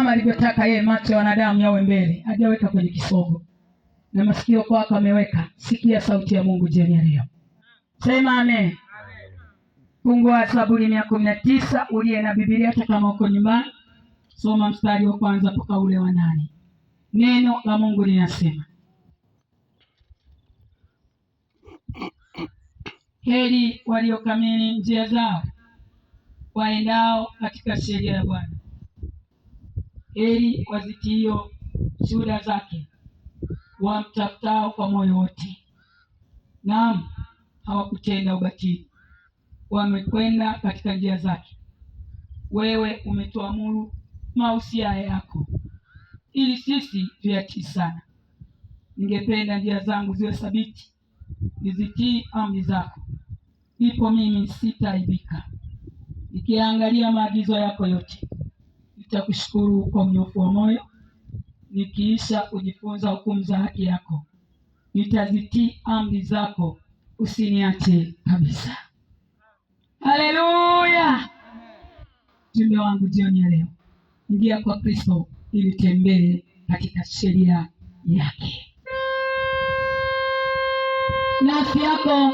kama alivyotaka yeye macho ya wanadamu yawe mbele, hajaweka kwenye kisogo, na masikio kwako ameweka. Sikia sauti ya Mungu jioni ya leo. Sema amen. Fungua Zaburi 119, uliye na Biblia hata kama uko nyumbani, soma mstari wa kwanza mpaka ule wa 8. Neno la Mungu linasema, heri waliokamili njia zao, waendao katika sheria ya Bwana. Heri wazitio shuhuda zake, wamtafutao kwa moyo wote. Naam, hawakutenda ubatili, wamekwenda katika njia zake. Wewe umetuamuru mausia yako, ili sisi tuyatii sana. Ningependa njia zangu ziwe thabiti, nizitii amri zako, ndipo mimi sitaaibika. Nikiangalia maagizo yako yote, nitakushukuru kwa unyofu wa moyo. Nikiisha kujifunza hukumu za haki yako, nitazitii amri zako, usiniache kabisa. Haleluya! Jumbe wangu jioni ya leo, ingia kwa Kristo ili tembee katika sheria yake. Nafsi yako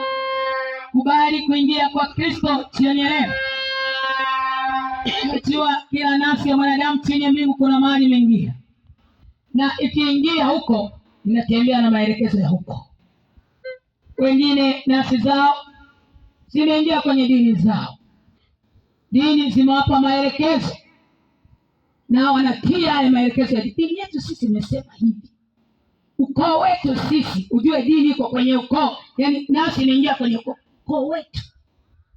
kubali kuingia kwa Kristo jioni ya leo. Unajua kila nafsi ya mwanadamu chini ya mbingu kuna mahali imeingia, na ikiingia huko inatembea na maelekezo ya huko. Wengine nafsi zao zimeingia kwenye dini zao, dini zimewapa maelekezo na wanatia haya maelekezo ya dini yetu. Sisi imesema hivi, ukoo wetu sisi, ujue dini iko kwenye ukoo. Yani nafsi inaingia kwenye ukoo wetu,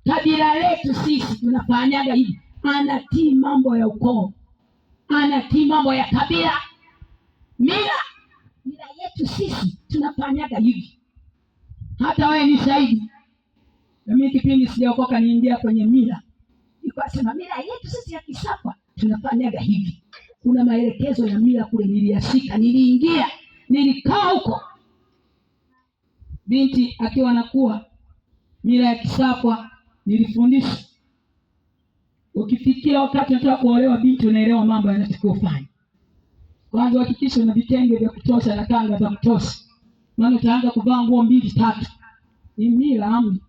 kabila letu sisi tunafanyaga hivi. Anatii mambo ya ukoo, anatii mambo ya kabila. Mila yetu sisi tunafanyaga hivi. Hata wewe ni shahidi. Na mimi kipindi sijaokoka niingia kwenye mila, nikasema mila yetu sisi ya Kisakwa tunafanyaga hivi. Kuna maelekezo ya mila kule niliyashika, niliingia, nilikaa huko. Binti akiwa anakuwa, mila ya Kisakwa nilifundisha. Ukifikia wakati unataka kuolewa binti, unaelewa mambo yanatakiwa ufanye. Kwanza hakikisha una vitenge vya kutosha na kanga za kutosha, maana utaanza kuvaa nguo 2-3. Ni mila amri.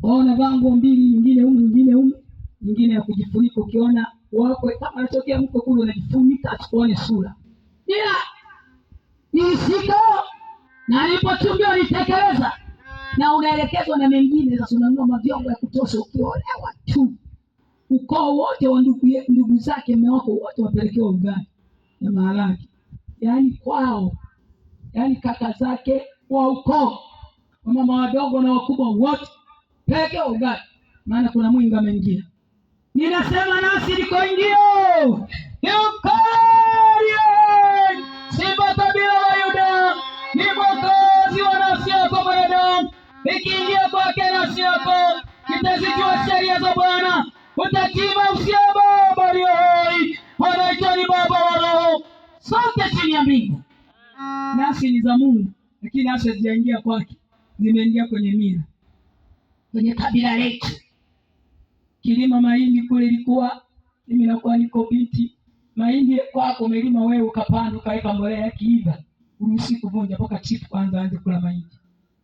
Unavaa nguo 2, nyingine humu, nyingine humu, nyingine ya kujifunika. Ukiona wako kama anatokea mko kule, unajifunika asione sura. Ila nisika na nilipotumia nitekeleza, na unaelekezwa na mengine. Sasa unanunua mavyombo ya kutosha. Ukiolewa tu, ukoo wote wa ndugu zake mume wako wote wapelekewa ugali na maharage, yaani kwao, yaani kaka zake wa ukoo, mama wadogo na wakubwa wote pelekea ugali, maana kuna mwinga ameingia. Ninasema nasi likoingio Yukaria, Simba kabila la Yuda, ni mwokozi wa nafsi yako mwanadamu. Ikiingia kwake nafsi yako, kitazijua sheria za Bwana, utatii mausia Baba aliye hai, anaitwa ni Baba wa roho. Sote chini ya mbingu, nafsi ni za Mungu, lakini nafsi hazijaingia kwake, zimeingia kwenye mila, kwenye kabila letu. Kilima mahindi kule ilikuwa, mimi nakuwa niko binti, mahindi kwako umelima wewe, ukapanda ukaweka mbolea, yakiiva uruhusi kuvunja mpaka chifu kwanza aanze kula mahindi.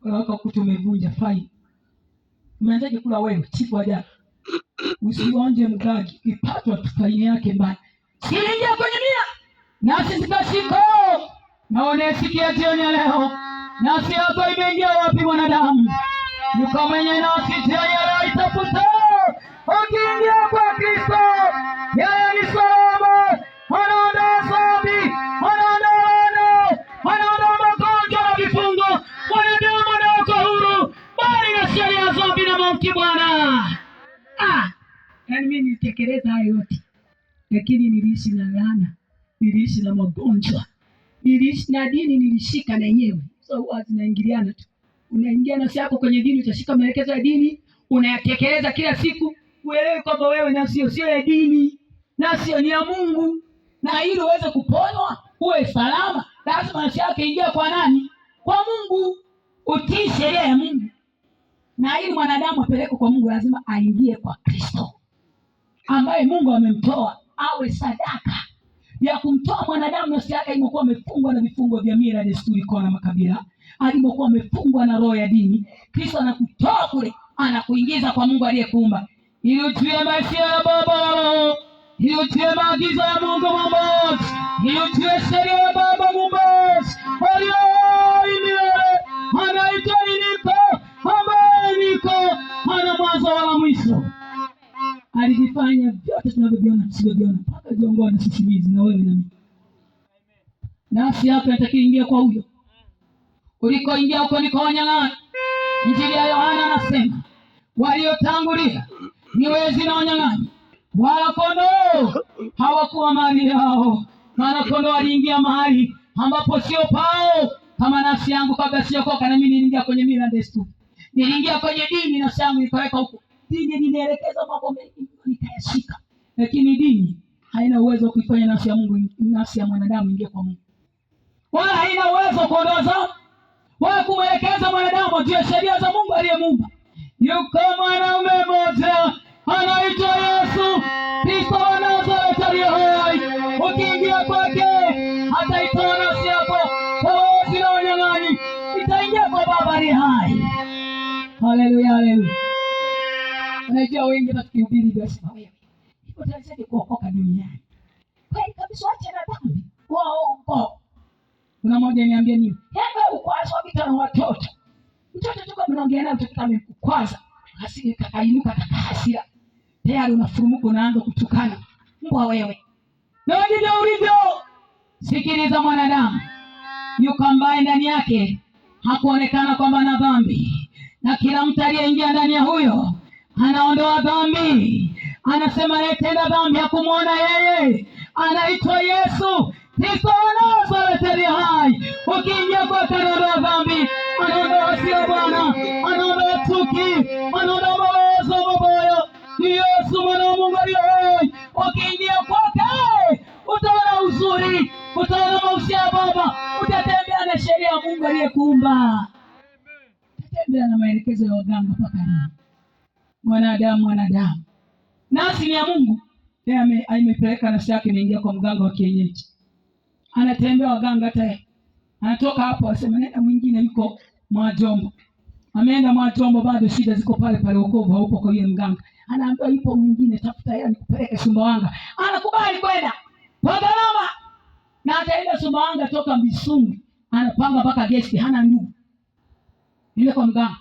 Wala wakakuta umevunja fai, umeanzaje kula wewe? Chifu ajabu. Usionje mgagi, ipatwa tufaini yake mbaya. Siingia kwenye mila, nasi zikashiko. Naone sikia jioni ya leo, nasi yako imeingia wapi mwanadamu? Yuko mwenye nafsi jioni ya leo itafuta. Ukiingia kwa Kristo, yeye ni salama. Anaondoa dhambi, anaondoa laana, anaondoa magonjwa na vifungo. Mwanadamu anawekwa huru bali na sheria ya dhambi na mauti. Bwana, yaani mimi nitekeleza hayo yote, lakini niliishi na laana, niliishi na magonjwa, niliishi na dini nilishika na yenyewe. So huwa zinaingiliana tu. Unaingia nafsi yako kwenye dini, utashika maelekezo ya dini, unayatekeleza kila siku. Uelewe kwamba wewe nafsi sio ya dini, nafsi ni ya Mungu. Na ili uweze kuponywa, uwe salama, lazima nafsi yako ingie kwa nani? Kwa Mungu. Utii sheria ya Mungu. Na ili mwanadamu apeleke kwa Mungu, lazima aingie kwa Kristo, ambaye Mungu amemtoa awe sadaka ya kumtoa mwanadamu. Nafsi yake ilikuwa amefungwa na vifungo vya mila, desturi, kona, makabila, alikuwa amefungwa na roho ya dini. Kristo anakutoa kule, anakuingiza kwa Mungu aliyekuumba, ili utie maisha ya Baba, ili utie maagizo ya Mungu Mwokozi, ili utie sheria ya Baba Mwokozi aliyeimile. Anaitwa Niko, ambaye Niko hana mwanzo wala mwisho. Alijifanya vyote tunavyoviona tusivyoviona, mpaka jiongoa na sisimizi na wewe na mimi. Nafsi yako inatakiwa ingia kwa huyo. Ulikoingia huko niko wanyang'anyi. Injili ya Yohana anasema waliotangulia ni wezi na wanyang'anyi, wala kondoo hawakuwa mali yao. Maana kondoo aliingia mahali ambapo sio pao. Kama nafsi yangu kabla sijaokoka, na mimi niliingia kwenye mila desturi, niliingia kwenye dini, nafsi yangu nikaweka huko. Dini ilielekeza mambo mengi nikayashika, lakini dini haina uwezo kuifanya nafsi ya Mungu, nafsi ya mwanadamu ingie kwa Mungu, wala haina uwezo kuondoza wala kumwelekeza mwanadamu juu ya sheria za Mungu aliyemuumba. Yuko mwanaume mmoja anaitwa Yesu Kristo wa Nazareti aliye hai. Ukiingia kwake hataitoa nafsi yako kwa wezi na wanyang'anyi, itaingia kwa Baba aliye hai. Haleluya, haleluya. Unajua wengi tukihubiri basi wewe ipo tayari kuokoka duniani. Kweli kabisa, acha na dhambi. Wao kuna mmoja niambia nini? Hebu ukwaza vita na watoto. Mtoto tu kama unaongea naye mtoto kama ukwaza, hasira kakainuka kakahasira. Tayari unafurumuka, unaanza kutukana. Mbwa wewe. Na ndivyo ulivyo. Sikiliza mwanadamu. Yuko ambaye ndani yake hakuonekana kwamba ana dhambi. Na kila mtu aliyeingia ndani ya huyo anaondoa dhambi. Anasema anayetenda dhambi hakumuona yeye. Anaitwa Yesu Kristo wa Nazareti aliye hai. Ukiingia kwa anaondoa dhambi, anaondoa hasira Bwana, anaondoa chuki, anaondoa mawazo mabaya. Ni Yesu mwana wa Mungu aliye hai. Ukiingia kwake utaona uzuri, utaona mausia ya Baba, utatembea na sheria ya Mungu aliyekuumba. Utatembea na maelekezo ya waganga mpaka lini? Mwanadamu nafsi ni ya Mungu. Yeye amepeleka nafsi yake inaingia kwa mganga wa kienyeji. Anatembea waganga, hata anatoka hapo asema nenda mwingine yuko Mwajombo. Ameenda Mwajombo, bado shida ziko pale pale, wokovu haupo kwa yule mganga. Anaambiwa yupo mwingine, tafuta yeye nikupeleke Sumbawanga. Anakubali kwenda kwa gharama, na ataenda Sumbawanga toka Misungu, anapanga mpaka gesti, hana ndugu. Ile kwa mganga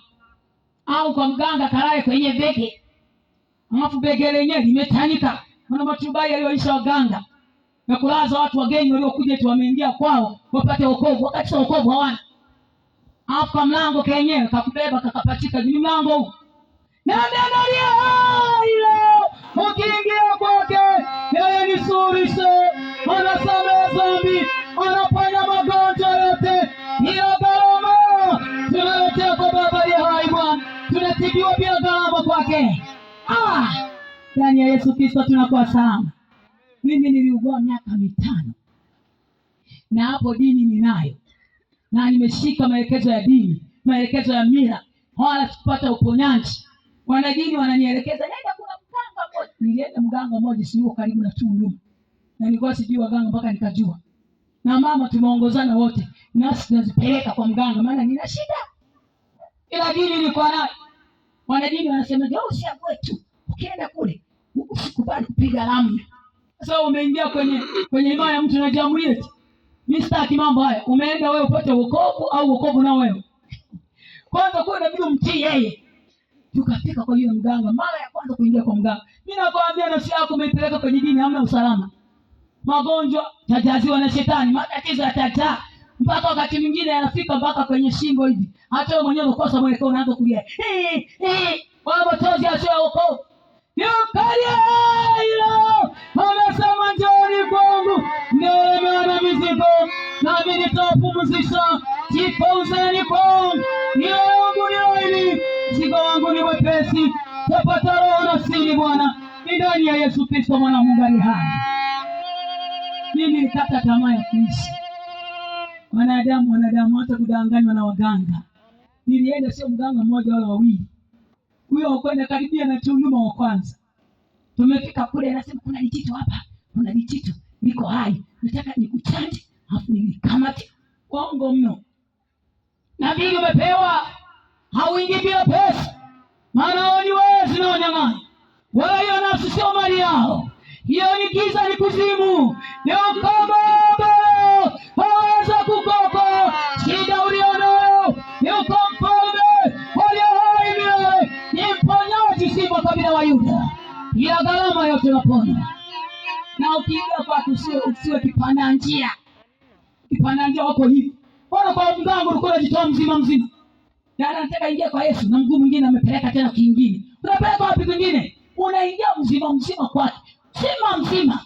au kwa mganga kalaye kwenye bege, alafu bege lenyewe limetanika. Kuna matubai yaliyoisha waganga na kulaza watu wageni waliokuja tu wameingia kwao wapate wokovu, wakati wokovu hawana. Hapa mlango kenyewe kakubeba kakapachika juu mlango huu. Na angalia hilo, ukiingia kwake yeye ni suluhisho, anasamehe dhambi, anaponya magonjwa yote. Hiyo gharama tunaletea kwa Baba aliye hai. Bwana, tunatibiwa bila gharama kwake. Ndani ya Yesu Kristo tunakuwa salama. Mimi niliugua miaka 5 na hapo dini ninayo, na nimeshika maelekezo ya dini, maelekezo ya mila, wala sikupata uponyaji. Wanadini wananielekeza nenda kuna mganga mmoja. Nilienda mganga mmoja sio karibu na Tunduma, na nilikuwa sijui waganga mpaka nikajua. Na mama tumeongozana wote, nasi tunazipeleka kwa mganga maana nina shida. Ila dini nilikuwa nayo. Wanadini wanasema ndio usiague tu, ukienda kule usikubali kupiga ramli. Sasa umeingia kwenye imani ya mtu na jamhuri yetu. Mimi sitaki mambo haya. Umeenda wewe upate wokovu au wokovu na wewe. Kwanza kwa inabidi umtii yeye. Tukafika kwa yule mganga, mara ya kwanza kuingia kwa mganga. Mimi nakwambia nafsi yako umeipeleka kwenye dini, hamna usalama. Magonjwa tajaziwa na shetani, matatizo yatajaa. Mpaka wakati mwingine yanafika mpaka kwenye shingo hivi. Hata wewe mwenyewe unakosa mwelekeo, unaanza kulia. Wala machozi yasiyo wokovu. Yukalia hilo, amesema njooni kwangu mliolemewa na mizigo, nami nitawapumzisha. Jipouzeni kwangu, nira yangu ni laini, mzigo wangu ni mwepesi. Tapata roho nafsini Bwana, ni ndani ya Yesu Kristo mwana wa Mungu aliye hai. Mimi nilikata tamaa ya kuishi. Wanadamu hata kudanganywa na waganga. Nilienda sio mganga mmoja wala wawili. Huyo kwenda karibia na Tunduma wa kwanza. Tumefika kule, anasema kuna kijito hapa. kuna jichitu liko hai, nataka nikuchanje alafu nikamate. Uongo mno. Nabii umepewa, hauingii bila pesa, maana hao ni wezi na wanyang'anyi. Wala hiyo nafsi sio mali yao, hiyo ni giza, ni kuzimu, ni ukababa. Haweza kukopa shida ulionayo, ni ukamfalme walio hai milele, ni mponyaji, simba kabila wa Yuda, ila gharama yote unapona. Na ukiiga kwake usiwe kipanda njia. Kipanda njia wako hivi, mbona kwa mgango ulikuwa unajitoa mzima mzima, na anataka ingia kwa Yesu na mguu mwingine amepeleka tena kingine. Unapeleka wapi kwingine? Unaingia mzima mzima kwake, sima mzima.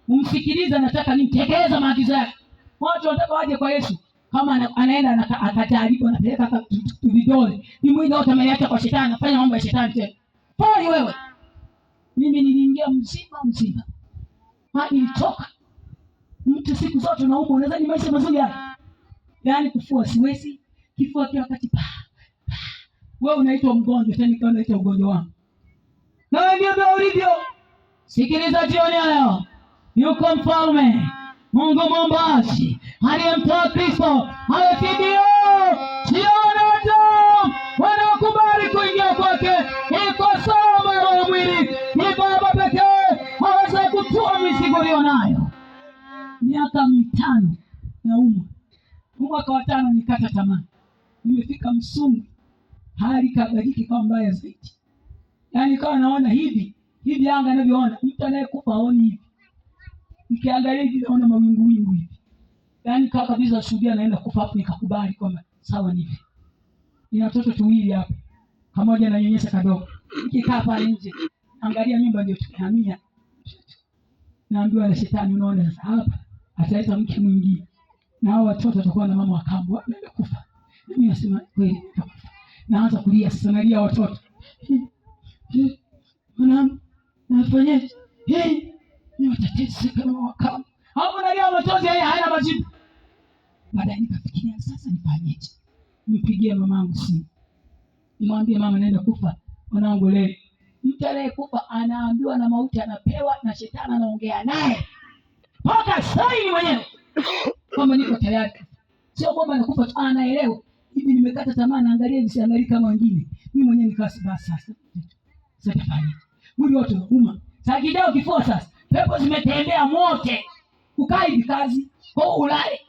Umsikiliza, nataka nimtekeleza maagizo yake. Watu wanataka waje kwa Yesu, kama anaenda akajaribu, anapeleka vidole, ni mwili wote ameacha kwa shetani, anafanya mambo ya shetani tena. Pole wewe. Mimi niliingia mzima mzima, hadi nitoka. Mtu siku zote unaumwa, unadhani maisha mazuri haya? Yaani kufua siwezi, kifua kila wakati wewe unaitwa mgonjwa, tena kama unaitwa ugonjwa wangu. Na wewe ndio ulivyo. Sikiliza jioni leo. Yuko mfalme, Mungu muumbaji, aliyemtoa Kristo, alifidio. Siona tu wanaokubali kuingia kwake. Iko sawa roho mwili. Ni Baba pekee haweza kutoa mizigo ulionayo. Miaka 5 naumwa. Mwaka wa 5 nikata tamaa. Nimefika Msungu, hali kabadilika kwa mbaya zaidi. Yaani kama naona hivi anga ninavyoona, mtu anayekufa haoni hivi. Nikiangalia hivi naona mawingu hivi. Yaani kama kabisa shuhudia naenda kufa, hapo nikakubali kwamba sawa hivi. Nina watoto 2 hapa, pamoja na nyonyesha kadogo. Nikikaa hapa nje, angalia nyumba ndio tumehamia. Naambiwa na shetani, unaona sasa hapa ataleta mke mwingine. Na hao watoto watakuwa na mama wa kambo, wanakufa. Mimi nasema kweli nitakufa. Naanza kulia sasa, nalia watoto. Mwanangu, nafanyaje? Ni watateseka kama wakama. Hapo nalia machozi hayana majibu. Baadaye nikafikiria sasa nifanyeje? Nipigie mamangu simu. Nimwambie mama naenda kufa. Mwanangu leo. Mtu anayekufa anaambiwa na mauti anapewa, na shetani anaongea naye. Paka saini mwenyewe. Kama niko tayari. Sio kwamba nakufa tu, anaelewa. Hivi nimekata tamaa, naangalia visiangalia kama wengine. Mimi mwenyewe nikasi basi sasa. Sasa tafanya. Mwili wote unauma. Sasa kidao kifua sasa. Pepo zimetembea mote. Ukai hivi kazi, kwa ulale.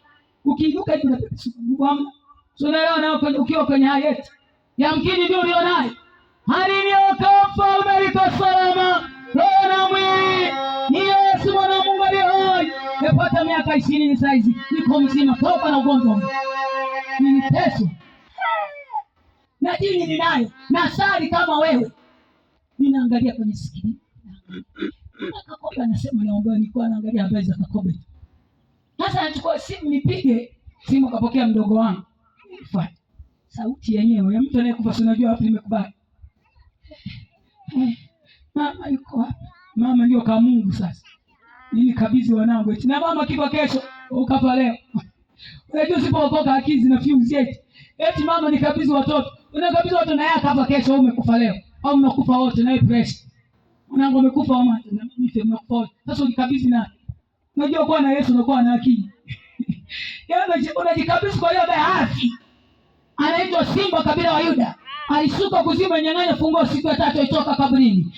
Ukiinuka hivi unapata sukumu. So leo na ukiwa kwenye hayati. Yamkini ndio ulionayo. Hali ni mfalme liko salama. Roho na mwili. Ni Yesu mwana wa Mungu aliye hai. Nimepata miaka 20 saizi. Niko mzima, toka na ugonjwa huu. Ni Yesu. Na dini ninayo. Na sali kama wewe. Ninaangalia kwenye skrini. Kakobe anasema naomba, nilikuwa naangalia habari za Kakobe. Sasa nachukua simu nipige, simu kapokea mdogo wangu. Nifuate. Sauti yenyewe ya mtu anayekufa, si unajua hapo nimekubali. Mama yuko wapi? Mama ndio kama Mungu sasa. Nini kabisa wanangu eti na mama kifa kesho, ukafa leo. Unajua usipookoka akili zina fuse eti. Eti mama ni kabisa watoto. Unakabisa watoto na yeye akafa kesho, umekufa leo. Au mnakufa wote na pressure. Mwanangu amekufa mama na mimi nimekufa. Sasa unikabidhi na. Unajua kwa na Yesu unakuwa na akili. Yaani unajikabidhi kwa yule hafi. Anaitwa Simba kabila wa Yuda. Alishuka kuzimu, nyang'anya funguo siku ya 3 itoka kaburini.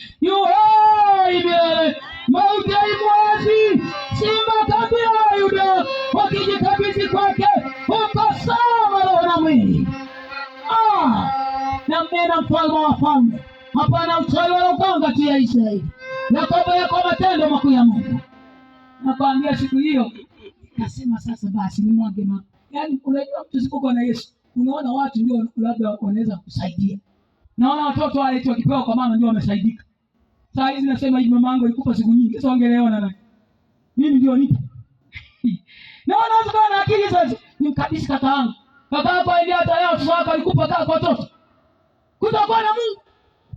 Hai milele. Mauti haimwazi. Simba kabila wa Yuda wakijikabidhi kwake, uko sawa roho na mwili. Na mbena mfalme wa falme. Hapana uchawi wala uganga tu ya Israeli. Yakobo yako matendo makuu ya Mungu. Nakwambia siku hiyo nasema sasa basi ni mwage mama. Yaani unajua mtu sipokuwa na Yesu, unaona watu ndio labda wanaweza kusaidia. Naona watoto wale tu wakipewa kwa mama ndio wamesaidika. Saa hizi nasema hivi mama yangu alikufa siku nyingi, sasa ongeleona nani? Mimi ndio nipo. Naona watu kana akili sasa. Nimkabisi kaka yangu. Kaka yako ndio hata leo tu wako alikufa kaka kwa watoto. Kutakuwa na Mungu.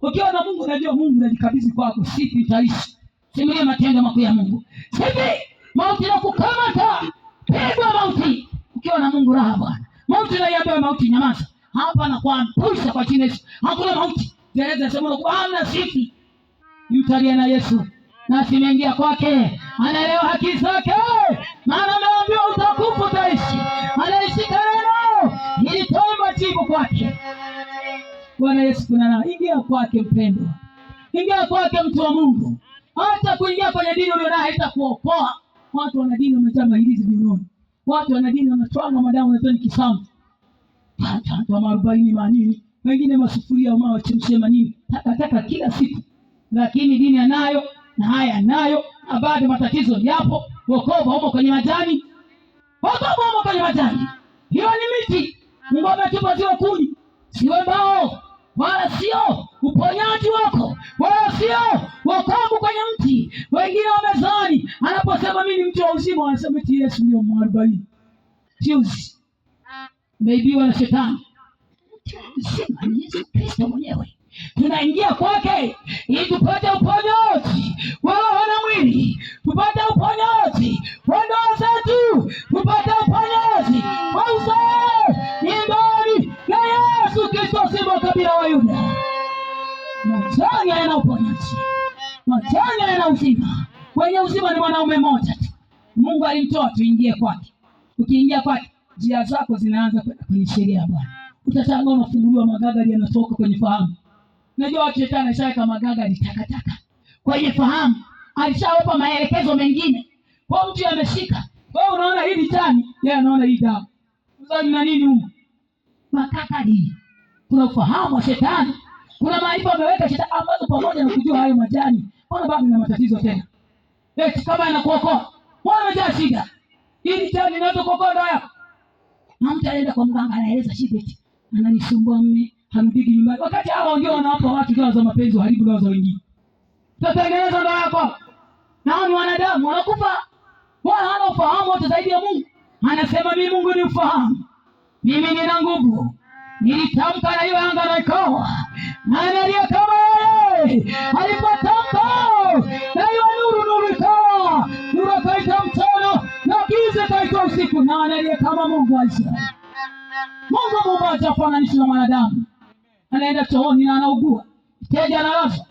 Ukiwa na Mungu unajua Mungu anajikabidhi kwako, siku itaishi. Simulia matendo makuu ya Mungu. Sipi mauti na kukamata. Pigwa mauti. Ukiwa na Mungu raha Bwana. Mauti na yabeba mauti nyamaza. Hapa na kuangusha kwa jina Yesu. Hakuna mauti. Gereza sema kwa hamna sifi. Mtalia na Yesu. na simeingia kwake. Anaelewa haki zake, maana ameambiwa utakufa utaishi. Anaishika neno ili toe majibu kwake. Bwana Yesu kunana. Ingia kwake mpendwa, ingia kwake mtu wa Mungu. Hata kuingia kwenye dini ulionayo haitakuokoa. Watu wana dini wamejaa mahirizi viunoni. Watu wana dini wanatwanga madamu wanatoa ni kisambu. Tanta marubaini manini, wengine masufuria au mawachemshe manini, takataka kila siku. Lakini dini anayo na haya anayo, na bado matatizo yapo. Wokovu huko kwenye majani. Wokovu huko kwenye majani. Hiyo ni miti. Mungu ametupa zile kuni. Siwe mbao, wala sio uponyaji wako, wala sio wokovu kwenye mti. Wengine wamezani, anaposema mimi ni mtu wa uzima, wanasema eti Yesu ndio mwarobaini. Juzi umeibiwa na shetani. Sema ni Yesu Kristo mwenyewe. Tunaingia kwake ili tupate uponyaji wa roho na mwili, tupate uponyaji wa ndoa zetu, tupate uponyaji wa uzee. Ni ndani ya Yesu Kristo, simba kabila wa Yuda. Majani yana uponyaji, majani yana uzima. Wenye uzima ni mwanaume mmoja tu. Mungu alimtoa tuingie kwake. Ukiingia kwake, njia zako zinaanza kwenda kwenye sheria ya Bwana. Utashangaa unafunguliwa magagari yanatoka kwenye fahamu. Najua shetani ashaweka magagari takataka kwenye fahamu. Alishawapa maelekezo mengine. Kwa mtu ameshika, wewe unaona hili tani, yeye anaona hii dawa. Sasa ni nini huko? Magagari. Kuna ufahamu wa shetani. Kuna maarifa ameweka shetani ambazo pamoja na kujua hayo majani, mbona bado na matatizo tena? Eti kama anakuokoa, mbona unajua shida? Hili tani linaweza kuokoa ndoa yako. Na mtu anaenda kwa mganga anaeleza shida eti ananisumbua mume, hanudiki nyumbani. Wakati hao ndio wanawapa watu dawa za mapenzi, haribu dawa za wengine. Tutatengeneza ndoa yako. Nao ni wanadamu wanakufa. Wala hana ufahamu wote zaidi ya Mungu. Anasema mimi Mungu ni ufahamu. Mimi nina nguvu. Nilitamka na hiyo anga na ikawa. Nani aliye kama yeye? Alipotamka na hiyo nuru ikawa. Nuru ikaita mchana na giza ikaita usiku. Nani aliye kama Mungu wa Israeli? Mungu mmoja hafananishwi na mwanadamu. Anaenda chooni na anaugua. Mteja analazwa.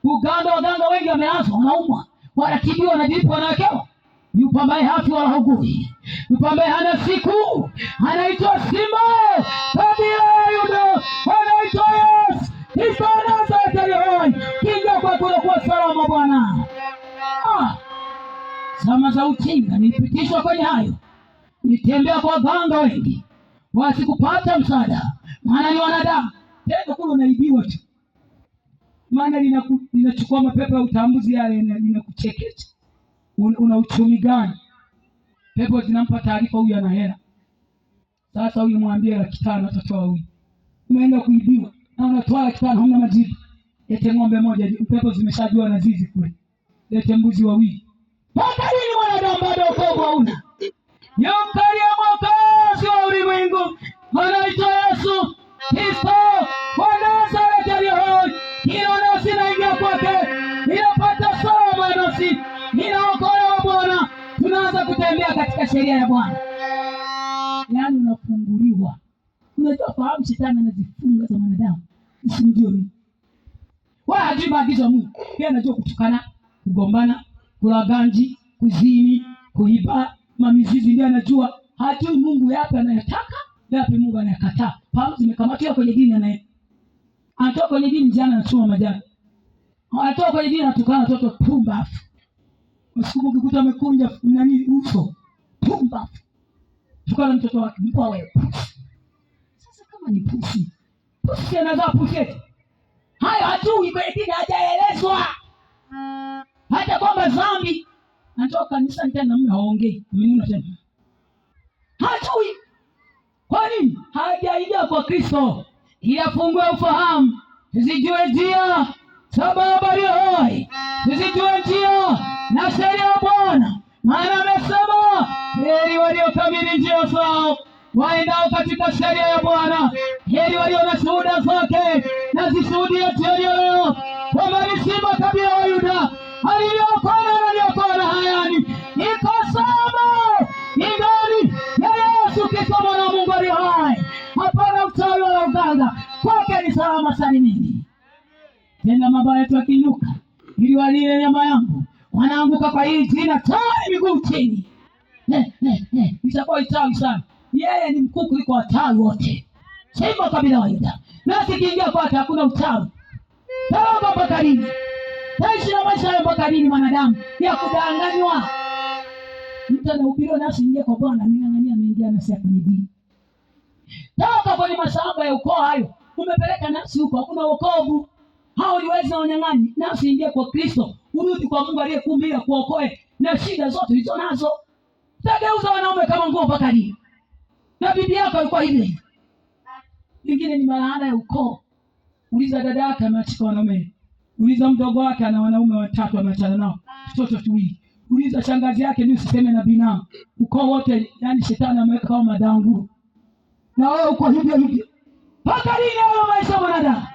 Uganda waganga wengi wamelazwa, wanaumwa. Wanatibiwa, wanajilipa, wanawekewa. Yupo ambaye hafi wala haugui. Yupo ambaye hana siku. Anaitwa Simba kabila ya Yuda. Anaitwa Yesu. Kristo wa Nazareti. Kinga kwa kuwa salama Bwana. Zama za ujinga nilipitishwa kwenye hayo. Nitembea kwa waganga wengi, wasikupata msaada. Maana ni wanadamu. Tendo kule unaibiwa tu. Maana linachukua mapepo ya utambuzi yale, linakuchekecha. Una uchumi gani? Pepo zinampa taarifa huyu ana hela. Sasa huyu mwambie 500 atatoa huyu. Umeenda kuibiwa na unatoa 500 huna majibu. Lete ng'ombe moja, pepo zimeshajua na zizi kule. Lete mbuzi wawili. Mpaka lini mwanadamu bado wokovu hauna? Yomkalia mwokozi wa ulimwengu. Anaitwa Yesu Kristo wa Nazareti aliye hai. Hilo nafsi inaingia kwake. Inapata salama nafsi. Inaokolewa Bwana. Tunaanza kutembea katika sheria ya Bwana. Yaani unafunguliwa. Unajua fahamu shetani anazifunga za mwanadamu. Usimjue Mungu. Wala hajui maagizo ya Mungu. Yeye anajua kutukana, kugombana, kula ganji, kuzini, kuiba, mamizizi ndio anajua. Hajui Mungu yapi anayotaka, yapi Mungu anayakataa. Fahamu zimekamatiwa kwenye dini anaye. Anatoka kwenye dini jana anachuma majani. Anatoka kwenye dini anatukana watoto pumbafu. Usiku ukikuta amekunja nani uso. Pumbafu. Tukana mtoto wake, mpa wewe. Sasa kama ni pusi. Pusi anazaa pusi. Hayo hajui kwenye dini, hajaelezwa. Hata kwamba dhambi. Anatoka kanisa tena mume haongei. Mmenuna tena. Hajui. Kwa nini? Hajaingia kwa Kristo. Iafungue ufahamu. Tuzijue njia sababu aliye hai. Tuzijue njia na sheria ya Bwana. Maana amesema heri waliokabili njia zao, waendao katika sheria ya Bwana. Heri walio na shuhuda zake, na zishuhudia sheria leo. Kwamba ni Simba kabila wa Yuda. Aliokoa na aliokoa hayani. Iko sawa. Ndani ya Yesu Kristo mwana wa Mungu aliye hai. Hapana uchawi wala uganga. Kwake ni salama salimini. Tena mabaya yetu yakiinuka, ili walile nyama yangu, natamka kwa hii jina, toa miguu chini. Itakuwa itawi sana. Yeye ni mkuu kuliko watawi wote. Simba kabila wa Yuda. Na sikiingia kwake hakuna utawi. Toka mpaka lini? Taishi na maisha ya mpaka lini mwanadamu? Ya kudanganywa. Mtu anahubiriwa nafsi ingia kwa Bwana, mng'ang'ania ameingia na sasa kwenye dini. Toka kwenye mashamba ya ukoo hayo. Umepeleka nafsi huko, hakuna wokovu. Hao ni wezi na wanyang'anyi. Nafsi ingia kwa Kristo. Urudi kwa Mungu aliyekuumbia kuokoe na shida zote hizo nazo. Tageuza wanaume kama nguo mpaka lini? Na bibi yako alikuwa hivi. Lingine ni malaana ya ukoo. Uliza dada yake ameachika wanaume. Uliza mdogo wake ana wanaume 3 ameachana nao. Mtoto 2. Uliza shangazi yake ni usiseme na binamu. Ukoo wote yani shetani ameweka kama madanguru. Na wewe uko hivyo hivyo. Mpaka lini hayo maisha mwanadamu?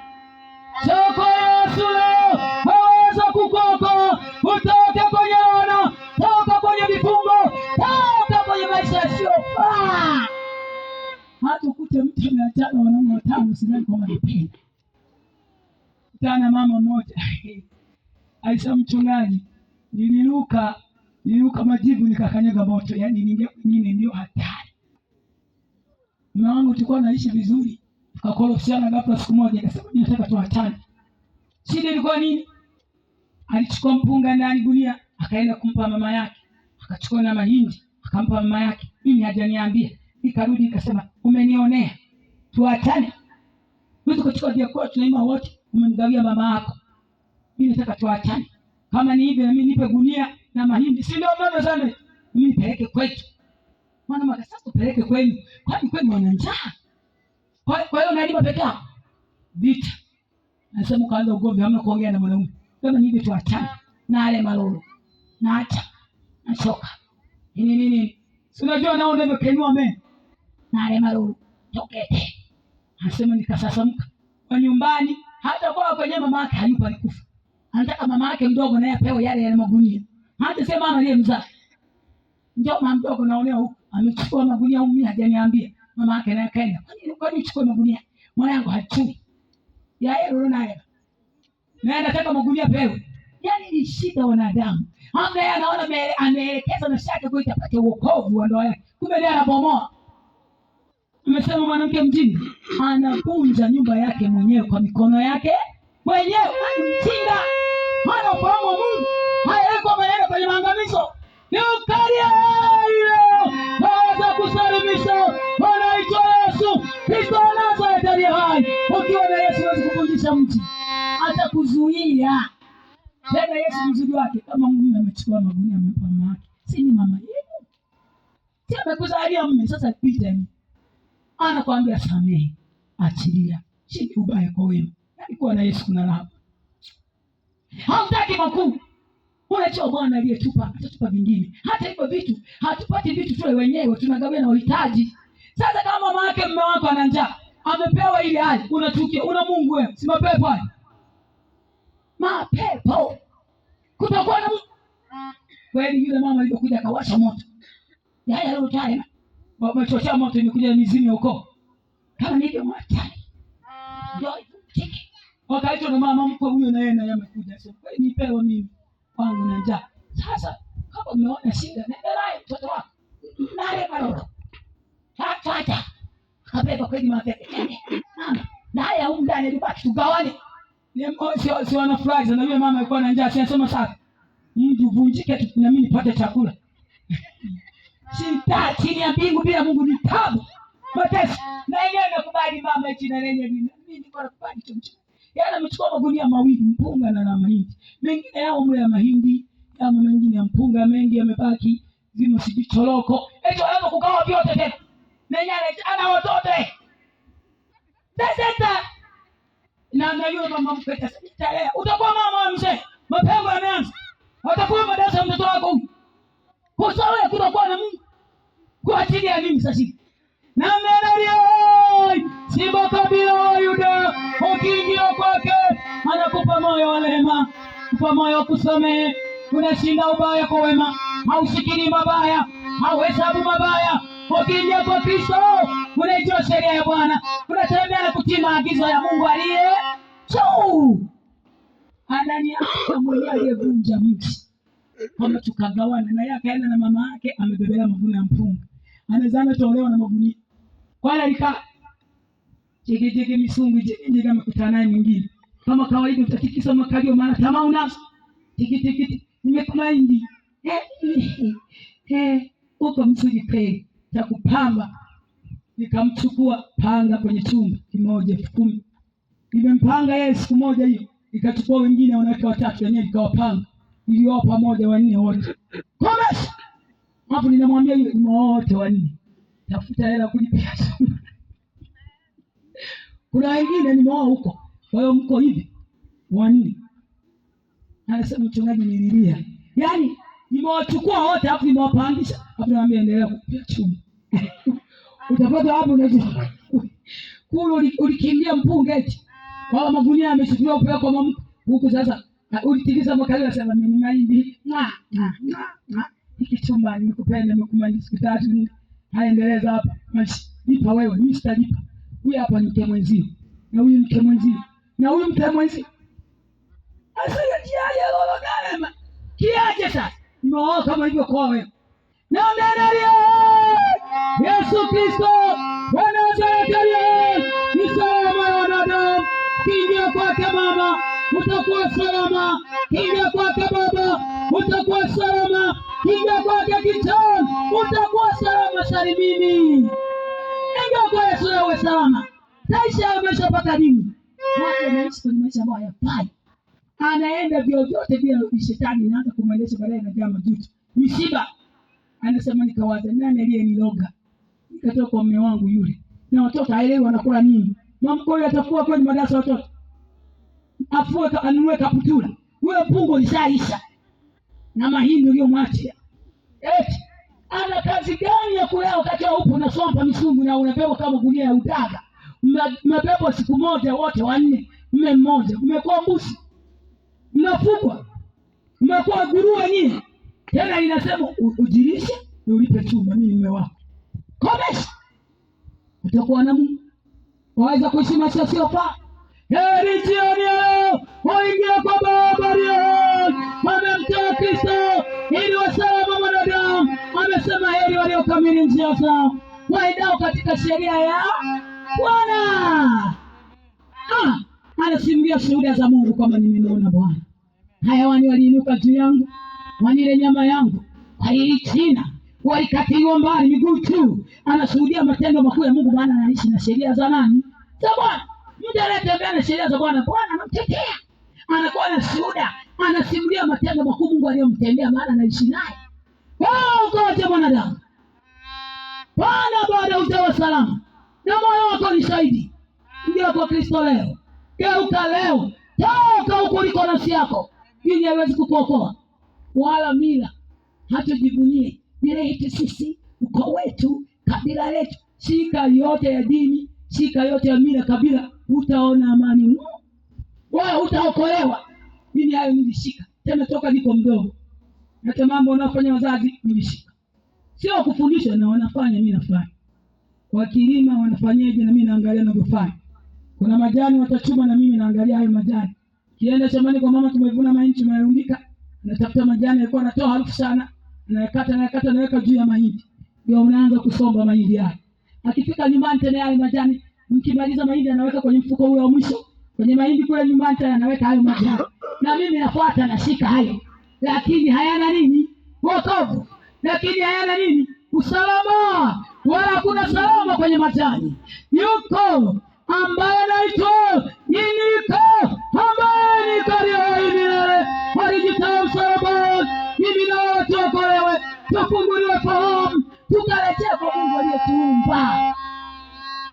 Soko Yesu leo haweza kukoka. Utoke kwenye wana, toka kwenye vifungo, toka kwenye maisha yasiyofaa. Hata ukute mtu ameachana wanaume 5 sidhani kama anapenda. Tana mama mmoja Aisha mchungaji, niliruka majivu nikakanyaga moto, yani ningia nyingine ndio hatari. Mume wangu tulikuwa naishi vizuri, tukakorofishana ghafla siku moja akasema nataka tuachane. Shida ilikuwa nini? Alichukua mpunga ndani gunia, akaenda kumpa mama yake. Akachukua na mahindi, akampa mama yake. Mimi hajaniambia. Nikarudi nikasema umenionea. Tuachane. Wewe kuchukua vyakula tunaima wote, umemgawia mama yako. Mimi nataka tuachane. Kama ni hivi na mimi nipe gunia na mahindi. Si ndio mama sana? Mimi nipeleke kwetu. Mwana akasema tupeleke kwenu. Kwani kwenu wana njaa? Kwa hiyo nalima peke yako. Vita. Nasema kaanza ugomvi, hamna kuongea na mwanaume. Kama ni hivi tuachane. Na ale malolo. Naacha. Nachoka. Nini? Si unajua nao ndio kenua mimi. Na ale malolo. Tokete. Anasema nikasasamka. Kwa nyumbani hata kwa kwenye mama yake hayupo alikufa. Anataka mama yake mdogo naye apewe yale magunia. Hata sema mama ndiye mzaa. Ndio mama mdogo naonea huko. Amechukua magunia huko, hajaniambia. Mama yake naye kaenda. Kwa nini uchukue magunia? Mwanangu hachui. Yeye roho naye. Naye anataka magunia pewe. Yaani ni shida wanadamu. Hanga yeye anaona ameelekeza na shaka kwa itapata wokovu wa ndoa yake. Kumbe ndiye anabomoa. Amesema mwanamke mjinga anavunja nyumba yake mwenyewe kwa mikono yake mwenyewe. Mjinga hana ufahamu wa Mungu. Haya yuko ameenda kwenye maangamizo. Ni ukaria ile haweza kusalimisha. Wanaitwa Yesu Kristo wa Nazareti aliye hai. Ukiwa na Yesu huwezi kuvunjisha mti. Atakuzuia. Tena Yesu mzuri wake kama mume amechukua magunia amempa mama yake. Si ni mama yenu? Si amekuzalia mume sasa pita ni. Anakuambia samehe, achilia. Shiki ubaya kwa wema. Alikuwa na Yesu kuna raha. Hamtaki makuu. Unajua Bwana aliyetupa atatupa vingine. Hata hivyo vitu, hatupati vitu tu wenyewe, tunagawia na uhitaji. Sasa kama mama yake mume wako ana njaa, amepewa ile hali, unachukia, una Mungu wewe, si mapepo haya. Mapepo. Kutakuwa na kweli yule mama alikuja akawasha moto. Yeye leo tayari wamechochea moto imekuja mizimu huko. Kama nivyo mwatani. Ndio tiki. Wakaitwa na mama mkwe huyo na yeye na yamekuja. Sasa kwani nipewa mimi wangu na njaa. Sasa kama umeona shida nenda naye mtoto wako. Nale malolo. Hata. Akabeba kweli mapepe. Mama, naye huko ndani alibaki tugawane. Si wanafurahi na yule mama alikuwa na njaa. Sasa sasa. Mji uvunjike na mimi nipate chakula. Sita chini ya mbingu bila Mungu ni tabu. Mateso. Na yeye anakubali mama jina lenye mimi niko nakubali tumcho. Yeye amechukua magunia 2 mpunga na mahindi. Mengine yao mle ya mahindi, yao mengine ya mpunga, mengi yamebaki, zimo sijichoroko. Eti wanaweza kugawa vyote tena. Na yeye ana watoto. Sasa na yule mama mketa sasa. Utakuwa mama mzee. Mapengo yameanza. Utakuwa madarasa mtoto wako. Kwa sababu ya kutokuwa na Mungu. Kwa ajili ya nini sasa? Na mnalia Simba kabila wa Yuda, ukiingia kwake anakupa moyo wa rehema, kupa moyo wa kusamehe. Unashinda ubaya kwa wema, haushikili mabaya, hauhesabu mabaya. Ukiingia kwa Kristo unaijua sheria ya Bwana, unatembea na kutii maagizo ya Mungu aliye juu. Ananiambia mwenyewe aliyevunja mti kwamba tukagawana, na yeye akaenda na mama yake amebebelea mavuno ya mpunga, anazana tolewa na magunia. Kwa hiyo alikaa jege misungu jege amekutana naye mwingine kama kawaida, utatikisa makalio maana tamaa unazo tiki nimekumaindi uko msuji kweli cha kupamba. Nikamchukua panga kwenye chumba kimoja 10,000. Nimempanga yeye siku moja hiyo, nikachukua wengine wanawake 3 wenyewe nikawapanga, ilio pamoja 4 wote. Komesha. Hapo ninamwambia yule ni wote 4. Tafuta hela kulipia chumba. Kuna wengine nimeoa huko. Kwa hiyo mko hivi 4. Anasema mchungaji nililia. Yaani nimewachukua wote hapo nimewapangisha. Hapo naambia endelea kulipia chumba. Utapata hapo unajua. Kule ulikimbia mpunga eti. Kwa magunia ameshukiwa upewa kwa mama huko sasa. Ulitikiza makalio anasema mimi mahindi. Hiki chumba nimekupenda nimekumaliza siku 3. Haendeleza hapa. Nipa wewe, mimi sitalipa. Huyu hapa ni mke mwenzio. Na huyu mke mwenzio. Na huyu mke mwenzio. Asa kiaje lolo galema. Kiaje sasa? Nimeoa kama hivyo kwa wewe. Na ndio Yesu Kristo Bwana Nazareti ni salama ya wanadamu. Kingia kwake mama utakuwa salama, kingia kwake baba utakuwa salama, kingia kwake kijana utakuwa salama salimini. Ingia kwa Yesu wewe salama. Taisha yamesha paka nini? Watu wanaishi kwenye maisha ambayo hayafai. Anaenda vyovyote bila shetani anaanza kumwendesha, baadaye anajaa majuto. Misiba. Anasema nikawaza nani aliyeniloga? Nikatoka kwa mume wangu yule. Na watoto haelewi wanakula nini. Mama kwa hiyo atafua kweli madarasa watoto. Afue anunue kaputula. Wewe mpungo ulishaisha. Na mahindi uliyomwachia. Eti ana kazi gani ya kulea wakati upo unasompa misungu na unabeba kama gunia ya utaga? Mmebeba siku moja wote 4, mume mmoja. Mmekuwa mbuzi. Mnafugwa. Mmekuwa nguruwe nyinyi. Tena inasema ujilishe na ulipe chumba, mimi mume wako. Komesha. Utakuwa na Mungu. Waweza kuishi maisha yasiyofaa. Heri jioni leo waingia kwa Baba leo. Amemtoa Kristo ili wasalama wanadamu. Amesema heri waliokamili njia zao, waendao katika sheria ya Bwana. Anasimulia shuhuda za Mungu kwamba nimemuona Bwana. Hayawani waliinuka juu yangu, wanile nyama yangu, waliichina, walikatiliwa mbali miguu tu. Anashuhudia matendo makuu ya Mungu, maana anaishi na sheria za nani? Za Bwana. Mtu anayetembea na sheria za Bwana, Bwana anamtetea. Anakuwa na shuhuda, anasimulia matendo makuu Mungu aliyomtendea, maana anaishi naye. Ngoja mwanadamu. Bwana baada utawa salama. Na moyo wako ni shahidi. Ndio kwa Kristo leo. Geuka leo. Toka huko uliko nafsi yako. Dini haiwezi kukuokoa. Wala mila. Hatujivunie. Mila yetu sisi, ukoo wetu, kabila letu. Shika yote ya dini, shika yote ya mila kabila, utaona amani. Wewe utaokolewa. Mimi hayo nilishika. Tena toka niko mdogo. Hata mambo wanafanya wazazi nilishika. Sio kufundisha na wanafanya, mimi nafanya. Wakilima wanafanyaje na mimi naangalia na kufanya. Kuna majani watachuma na mimi naangalia hayo majani. Kienda shambani kwa mama tumevuna mahindi tumeyaundika, natafuta majani yalikuwa yanatoa harufu sana, nayakata naweka juu ya mahindi. Ndio unaanza kusomba mahindi yale. Akifika nyumbani tena yale majani, mkimaliza mahindi anaweka kwenye mfuko ule wa mwisho. Kwenye mahindi kule nyumbani tena anaweka hayo majani. Na mimi nafuata nashika hayo. Lakini hayana nini? Wokovu. Lakini hayana nini? Usalama. Wala kuna salama kwenye majani. Yuko ambaye anaitwa Niko, ambaye ni karibu milele. Alijitoa msalabani. Mimi na watu wakolewe. Tufunguliwe fahamu. Tukarejea kwa Mungu aliyetuumba.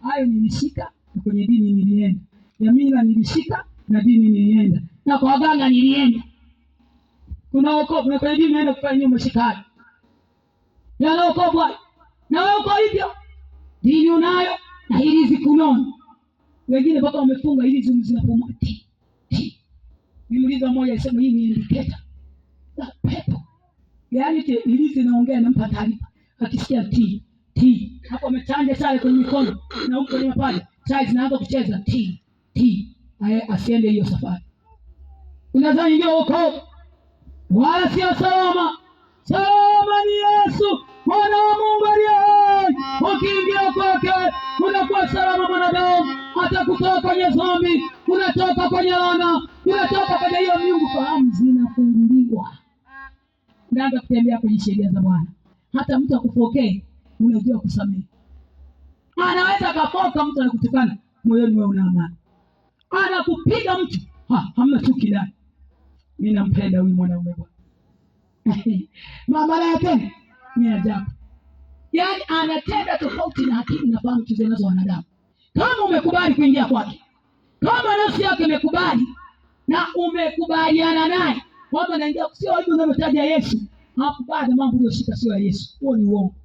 Hayo nilishika na kwenye dini nilienda. Ya mila nilishika na dini nilienda. Na kwa waganga nilienda. Kuna wokovu na kwenye dini naenda kufanya nini mshikani? Yana wokovu wapi? Na wewe uko hivyo. Dini unayo na hili zikunono. Wengine mpaka wamefunga hili zinapomwa. Niuliza mmoja alisema hii ni indicator. La pepo. Yaani hili zinaongea na mpa taarifa. Akisikia T. Hapo amechanja sale kwenye mikono na huko kwenye mapaja. Sasa zinaanza kucheza T. Asiende hiyo safari. Unadhani ndio wokovu? wala sio salama. Salama ni Yesu Mwana wa Mungu aliye hai. Ukiingia kwake unakuwa salama. Mwanadamu atakutoa kwenye dhambi, unatoka kwenye laana, unatoka kwenye hiyo miungu. Fahamu zinafunguliwa, unaanza kutembea kwenye sheria za Bwana. Hata mtu akupokee, unajua kusamehe. Anaweza kafoka mtu anakutukana, moyoni wewe una amani. Anakupiga mtu, hamna chuki ndani. Mimi nampenda huyu mwanaume bwana. Mama yake ni ajabu. Yaani anatenda tofauti na akili na fahamu tulizonazo wanadamu. Kama umekubali kuingia kwake, kama nafsi yake imekubali na umekubaliana naye kwamba naingia, sio hivi unavyotaja Yesu, hapo baada mambo ulioshika sio ya Yesu, huo ni uongo.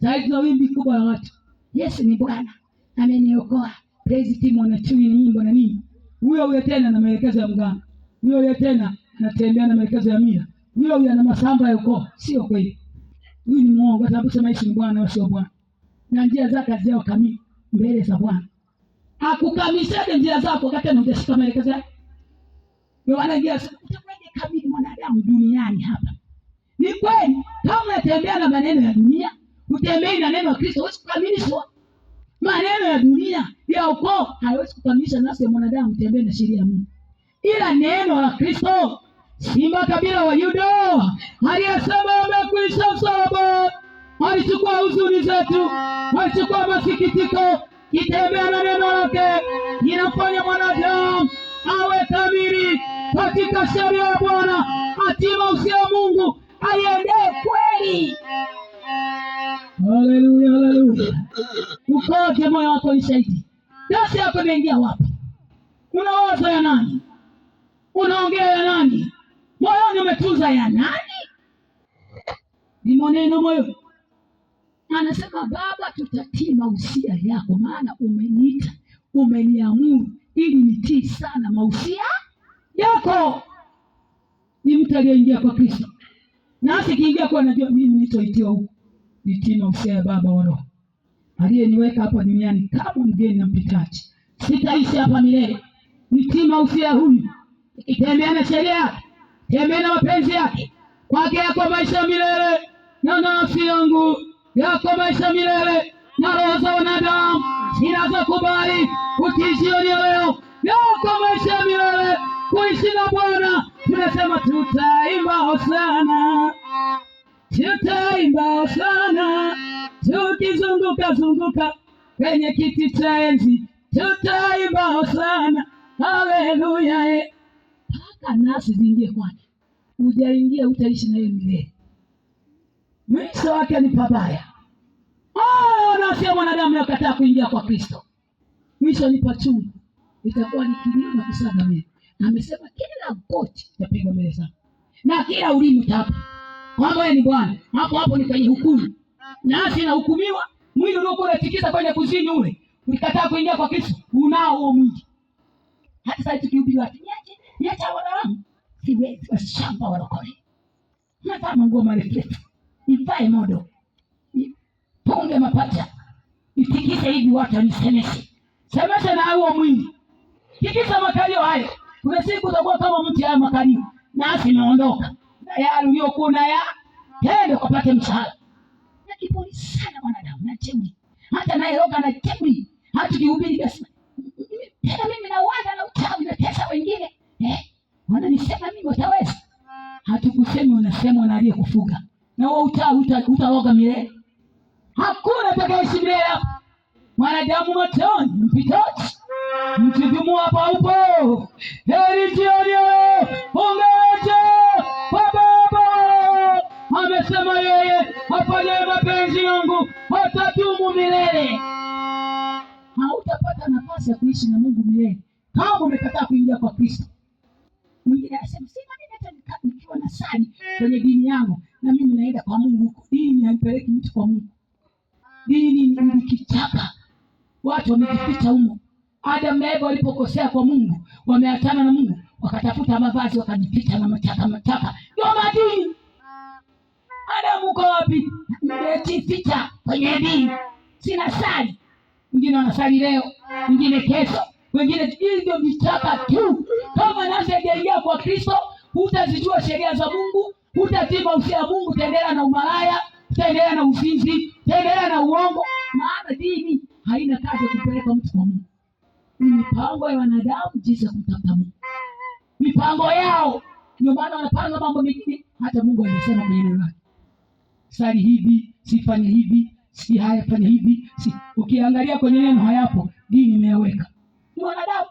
Sasa tuna wimbi kubwa la watu, Yesu ni Bwana, ameniokoa, praise team wanachuni ni nyimbo na nini. Huyo tena na maelekezo ya mganga, huyo tena anatembea na maelekezo ya mila, huyo ana masamba ya ukoo. Sio kweli, huyu ni muongo, kwa sababu sema Yesu ni Bwana au sio Bwana, na njia zake hazijao kamili mbele za Bwana. Hakukamilisha njia zako wakati unashika maelekezo yake. Ndio anaingia utakwenda kamili mwanadamu duniani hapa. Ni kweli, kama unatembea na maneno ya dunia, utembei na neno la Kristo, huwezi kukamilishwa. Maneno ya dunia ya ukoo haiwezi kukamilisha nafsi ya mwanadamu utembee na sheria ya Mungu. Ila neno la Kristo, simba kabila wa Yuda aliyesema amekwisha msalaba, alichukua huzuni zetu, alichukua masikitiko. Kitembea na neno lake inafanya mwanadamu awe kamili katika sheria ya Bwana, hatima usia Mungu aiendee kweli. Haleluya, haleluya. Ukoje moyo wako ni shahidi? Nafsi yako imeingia wapi? Unawaza ya nani? Unaongea ya nani? Moyoni umetunza ya nani? Ni maneno moyo. Anasema Baba, tutatii mausia yako, maana umeniita, umeniamuru ili nitii sana mausia yako. Ni mtu aliyeingia kwa Kristo. Nasi kiingia kwa, najua mimi nilichoitiwa huko, nitii mausia ya Baba wa Roho aliyeniweka hapa duniani kama mgeni na mpitaji. Sitaishi hapa milele. Nitii mausia huyu, nikitembea na sheria yake, tembea na mapenzi yake, kwake yako maisha milele, na nafsi yangu yako maisha milele, na roho za wanadamu zinazokubali kutii jioni ya leo yako maisha milele, kuishi na Bwana. Tunasema tutaimba hosana, tutaimba hosana, tukizunguka zunguka kwenye kiti cha enzi, tutaimba hosana, haleluya. Paka nasi zingie kwake, ujaingia utaishi na yeye milele. Mwisho wake ni pabaya. Nafsi ya mwanadamu yakataa kuingia kwa Kristo, mwisho ni pachungu, itakuwa ni kilio na kusaga meno. Amesema kila goti litapigwa mbele zako na kila ulimi utapa kwamba wewe ni Bwana. Hapo hapo ni kwenye hukumu, nasi na hukumiwa. Mwili uliokuwa unatikisa kwenye kuzini ule, ulikataa kuingia kwa Kristo, unao huo mwili. Hata sasa tukihubiri watu, niache wanadamu, siwezi washamba walokole. Navaa nguo marefu, nivae modo, punge mapacha, nitikise hivi watu wanisemeshe. Semesha na huo mwili, tikisa makalio hayo. Kuna siku utakuwa kama mti haya makalio, nasi naondoka na yale uliokuwa na ya tende kupata mshahara. Na kiburi sana wanadamu, na jeuri. Hata naye roga na jeuri. Hata kihubiri basi tena mimi na wanda na utawi na pesa wengine, wananisema mimi wataweza. Hatukusema, unasema na aliyekufuga. Na wewe utaoga milele. Hakuna atakayeishi milele hapa. Mwanadamu motoni, mpitaji, mtidumu hapa upo. Heri jioni leo ungeacha kwa Baba. Amesema yeye afanye mapenzi yangu hatadumu milele. Hautapata nafasi ya kuishi na Mungu milele kama umekataa kuingia kwa Kristo. Mwingine anasema sema mimi hata nikiwa na sali kwenye dini yangu na mimi naenda kwa Mungu. Dini haipeleki mtu kwa Mungu. Dini ni kichaka. Watu wamejificha humo. Adam na Eva walipokosea kwa Mungu, wameachana na Mungu, wakatafuta mavazi wakajificha na mataka. Ndio madini. Adam uko wapi? Nimejificha kwenye dini. Sina sali. Wengine wanasali leo, wengine kesho, wengine ndio vichaka tu. Kama nasi hajaingia kwa Kristo, hutazijua sheria za Mungu, hutatii mausia ya Mungu, utaendelea na umalaya, utaendelea na uzinzi, utaendelea na uongo. Maana dini haina kazi ya kupeleka mtu kwa Mungu. Ni mipango ya wanadamu jinsi ya kumtafuta Mungu, mipango yao. Ndio maana wanapanga mambo mengine hata Mungu alisema kwenye neno lake, sali hivi, sifanye hivi, si haya fanya hivi, si. Ukiangalia kwenye neno hayapo, dini imeweka. Ni wanadamu.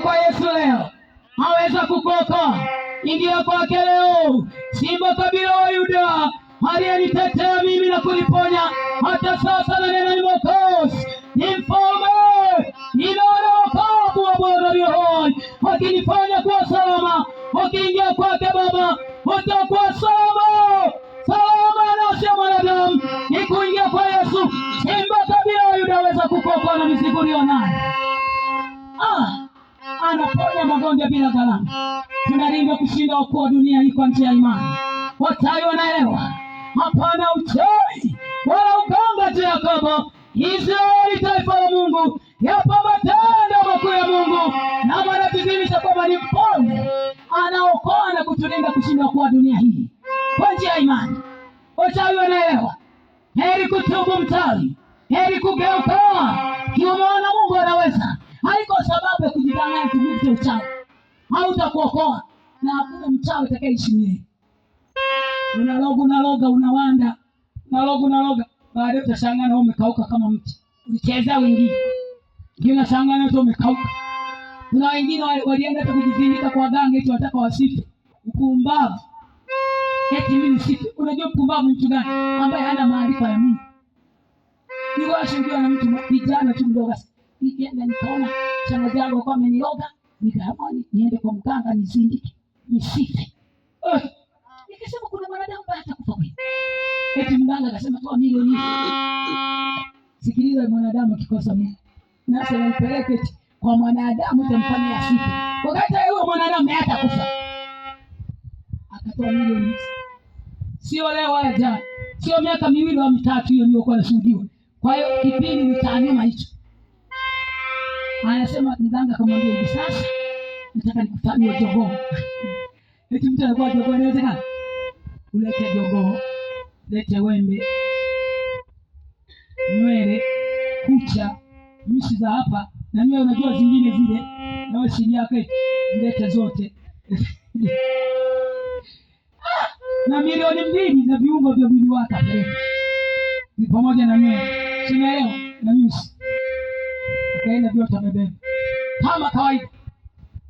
Kwa Yesu leo haweza kukoka. Ingia kwake leo, simba kabila wa Yuda, aliyenitetea mimi na kuniponya hata sasa, na neno ni Mwokozi, ni mfalme, ninaona wokovu wa Bwana aliye hai akinifanya kuwa salama. Ukiingia kwake Baba utakuwa salama. Salama nafsi ya mwanadamu ni kuingia kwa Yesu. Simba kabila wa Yuda aweza kukoka na mizigo ulionayo. Anaponya magonjwa bila gharama. Tunaringa kushinda ukuu wa dunia hii kwa njia ya imani. Wachawi wanaelewa hapana uchawi wala uganga juu ya Yakobo. Israeli taifa la Mungu, yapo matendo makuu ya Mungu, na wanatudhihirisha kwamba ni mfalme anaokoa na kutulinda kushinda ukuu wa dunia hii kwa njia ya imani. Wachawi wanaelewa heri kutubu mchawi, heri kugeuka. Kiumeona Mungu anaweza, haiko sababu ya kujidanganya kuvuta uchawi. Hautakuokoa na hakuna mchawi atakayeishi milele. Unaloga unawanda, unaloga, baadaye utashangaa na umekauka kama mti. Ulicheza wengine, kila shangaa na umekauka. Kuna wengine walienda hata kujizindika kwa ganga eti wataka wasife. Upumbavu. Eti mimi sife. Unajua upumbavu mtu gani? Ambaye hana maarifa ya Mungu. Niwashuhudia na mtu kijana tu mdogo. Nikienda nikaona shangazi yangu kwa ameniloga, nikaamua niende kwa mganga nizindike, nisife. Nikasema kuna mwanadamu ambaye atakufa kweli. Eti mganga akasema toa milioni. Sikiliza, mwanadamu akikosa Mungu, na sasa nipeleke kwa mwanadamu utamfanya asife. Wakati huyo mwanadamu hatakufa. Akatoa milioni. Sio leo wala jana. Sio miaka miwili au mitatu hiyo niliyokuwa nashuhudiwa. Kwa hiyo kipindi nitaanyuma hicho. Anasema mganga akamwambia hivi, sasa nataka nikufanyie jogoo. Eti mtu anakuwa jogoo, inawezekana? Ulete jogoo, lete wembe, nywele, kucha, mishi za hapa na nywele, unajua zingine zile, na wewe siri yake zilete zote. Na milioni 2 na viungo vya mwili wake apeleke. Ni pamoja na nywele, simeelewa, na mishi. Akaenda vyote amebeba kama kawaida.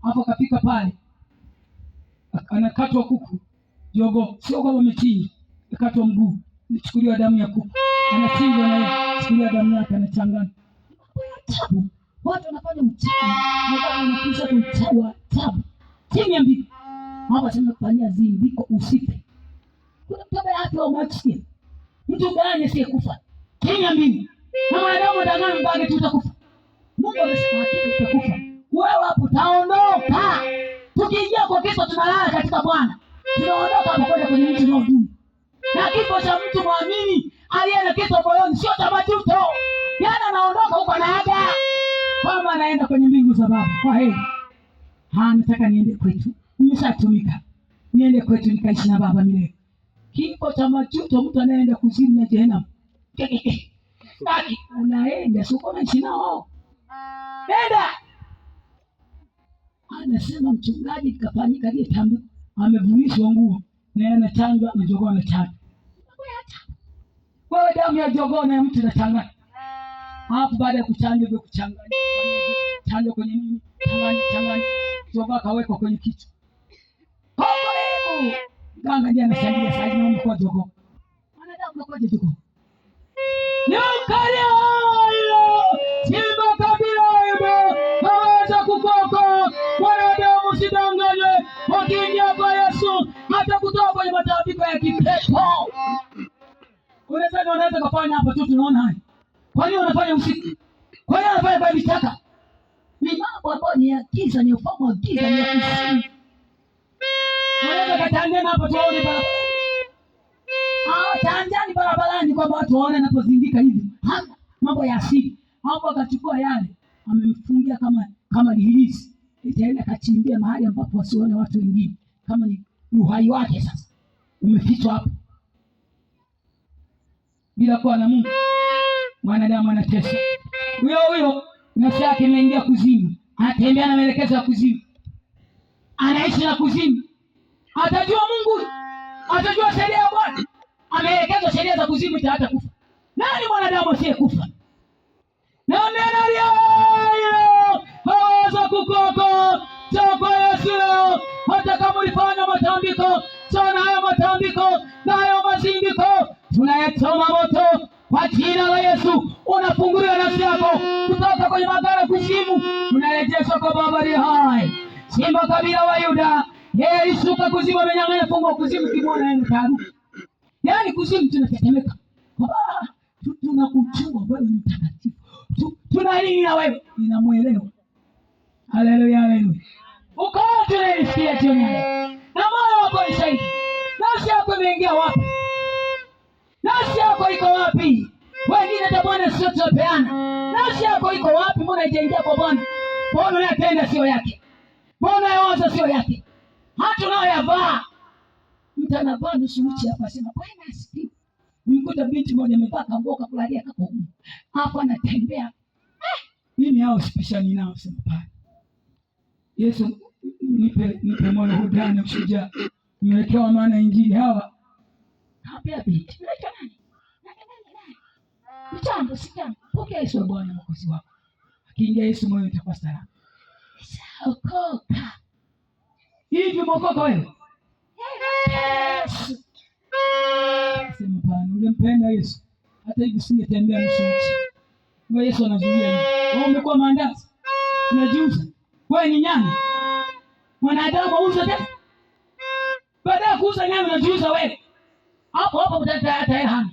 Hapo kafika pale, anakatwa kuku, jogoo, sio kama mechinja, akatwa mguu, nichukuliwa damu ya kuku, anachinjwa na yeye, chukuliwa damu yake, anachanganya. Tabu. Watu wanafanya uchawi, wanapisha uchawi, tabu. Chini ya mbili. Hapa sema kufanyia zindiko usife. Kuna mtu ambaye hata umachie. Mtu gani asiyekufa? Chini ya mbili. Na mwanadamu ndangani mbage tutakufa. Mungu anasema hakika utakufa. Wewe hapo utaondoka. Tukiingia kwa kifo tunalala katika Bwana. Tunaondoka hapo kwenda kwenye mtu unaodumu. Na kifo cha mtu muamini aliye na kifo moyoni sio cha majuto. Yaani anaondoka huko anaaga. Kama anaenda kwenye mbingu za Baba. Kwa heri. Nataka niende kwetu. Nimeshatumika. Niende kwetu nikaishi na Baba milele. Kifo cha majuto, mtu anaenda kuzimu na jehanamu. Baki unaenda sio kama ishi nao. Nenda. Anasema mchungaji kafanyika ile tambi, amevulishwa nguo na yeye anachanjwa na jogoo anachanja. Wewe damu ya jogoo na mtu anachanganya. Hapo baada ya kuchanjwa ndio kuchanganya. Chanjo kwenye nini? Changanya. Jogoo kawekwa kwenye kichwa. Hapo ganga ndiye anashangilia sasa na mko jogoo. Wanadamu mnakoje jogoo? Nyukalia hilo. Simba kabila hilo. Haweza kukoka. Wanadamu sidanganywe. Wakiingia kwa Yesu hata kutoka kwenye matapiko ya kipepo. Unaweza kufanya hapa tu tunaona haya. Kwa nini unafanya usiku? Kwa nini unafanya kwa vitaka? Ni mambo ambayo ni ya giza, ni ufahamu wa giza, ni ya kusini. Unaweza katangana hapo tuone barabarani. Tanjani barabarani kwa watu waone anapozindika hivi. Mambo ya asili. Hapo akachukua yale, amemfungia kama lihilisi. itaenda kachimbia mahali ambapo wasione watu wengine, kama ni uhai wake sasa umefichwa hapo bila kuwa na Mungu. Mwanadamu anatesa. Huyo nafsi yake imeingia kuzimu, anatembea na maelekezo ya kuzimu, anaishi na kuzimu. Atajua Mungu, atajua sheria ya Bwana, ameelekezwa sheria za kuzimu, hata kufa. Nani mwanadamu asiyekufa? Na neno leo haweza kukoka kwa Yesu. Hata kama ulifanya matambiko sana, hayo matambiko na hayo mazindiko tunayachoma moto kwa jina la Yesu. Unafunguliwa nafsi yako kutoka kwenye magara kuzimu, unarejeshwa kwa Baba aliye hai. Simba kabila wa Yuda, yeye alishuka kuzimu, amenyang'anya funguo kuzimu, kimwona yeye taruka. Yaani kuzimu tunatetemeka. Tunakujua wewe ni mtakatifu. Tuna nini na wewe? Ninamuelewa. Haleluya, haleluya. Uko tunalisikia jioni leo. Na moyo wako ni shahidi. Nafsi yako imeingia wapi? Nafsi yako iko wapi? Wengine hata Bwana sio tupeana. Nafsi yako iko wapi? Mbona haijaingia kwa Bwana? Mbona unayapenda sio yake? Mbona unayowaza sio yake? Hata unayoyavaa. Mtu anavaa nusu uchi hapa, sema Bwana asifiwe. Nimekuta binti moja amevaa kangoka kulalia kako huko. Hapo anatembea. Mimi hao sipishani nao, sema pale. Yesu nipe moyo hodari na ushujaa. Nimewekewa maana injili hawa. Hapia binti. Unaitwa nani? Mchambo sijambo. Pokea Yesu Bwana mwokozi wako. Akiingia Yesu moyo utakuwa salama. Okoka. Hivi mwokoka wewe? Yesu. Sema pana, ungempenda Yesu hata hivi singetembea nusu uchi. Wewe Yesu anazuia nini? Wewe umekuwa maandazi. Unajiuza. Wewe ni nyama. Mwanadamu auza tena. Baada ya kuuza nyama unajiuza wewe. Hapo utata hana.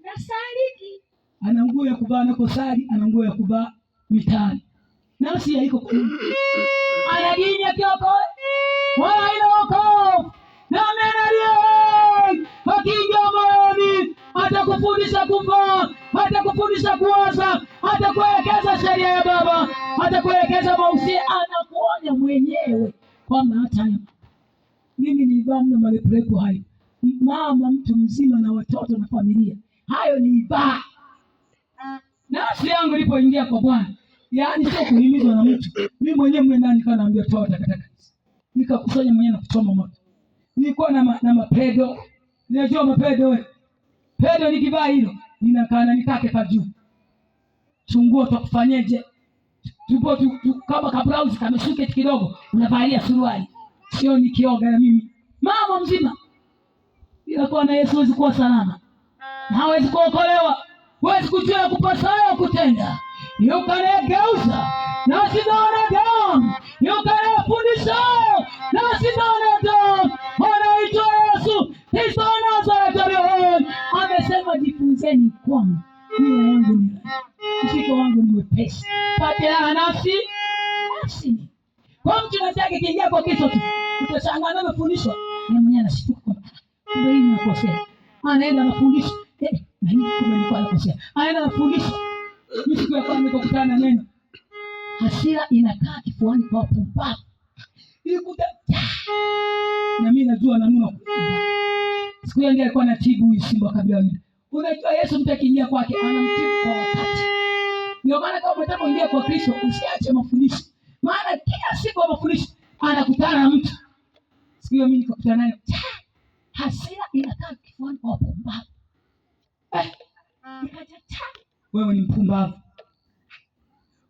Nasaliki. Ana nguo ya kuvaa na kusali, ana nguo ya kuvaa mitaani. Nafsi haiko kwa Mungu. Ana dini ya kiokoe. Wala ina wokovu. Na neno hakija moyoni, atakufundisha kuvaa, atakufundisha kuoza, atakuelekeza sheria ya Baba, atakuelekeza mausia, anakuonya mwenyewe kwamba hata mimi nilivaa mna malepulepu hayo. Mama mtu mzima na watoto na familia, hayo nilivaa. Nafsi yangu ilipoingia kwa Bwana, yaani sio kuhimizwa na mtu. Mimi mwenyewe mwe ndani kana naambia toa takataka. Nikakusanya mwenyewe na kuchoma moto. Nilikuwa na mapedo. Unajua mapedo wewe? Pedo nikivaa hilo, ninakaa na nikake kwa juu. Chunguo utakufanyaje? Tupo kama kabrauzi kameshuka kidogo, unavalia suruali. Sio nikioga na mimi. Mama mzima. Bila kuwa na Yesu huwezi kuwa salama. Na hawezi kuokolewa. Huwezi kujua kupasayo kutenda. Yukanegeuza na sizaona damu. Yukanefundisha na sizaona damu. Anaitwa Yesu Kristo wa Nazareti. Amesema jifunzeni kwangu, nira yangu ni laini, mzigo wangu ni mwepesi. Pate raha nafsi. Kwa mtu anataka kiingia kwa Kristo tu, utashangaa anafundishwa na mwenyewe anashtuka kwamba ndio hii nakosea. Anaenda anafundisha, na hii kumbe nilikuwa nakosea. Anaenda anafundisha. Mimi siku ya kwanza nikakutana na neno. Hasira inakaa kifuani kwa pumbavu. Nilikuta na mimi najua nanuna kupumbavu. Siku hiyo ndiye alikuwa anatibu huyu simba kabla yule. Unajua Yesu mtu akiingia kwake anamtibu kwa wakati. Ndio maana kama unataka kuingia kwa Kristo usiache mafundisho. Maana kila siku wa mafundisho anakutana na mtu. Siku hiyo mimi nikakutana naye. Hasira inakaa kifuani kwa pumbavu. Nikaja wewe ni mpumbavu.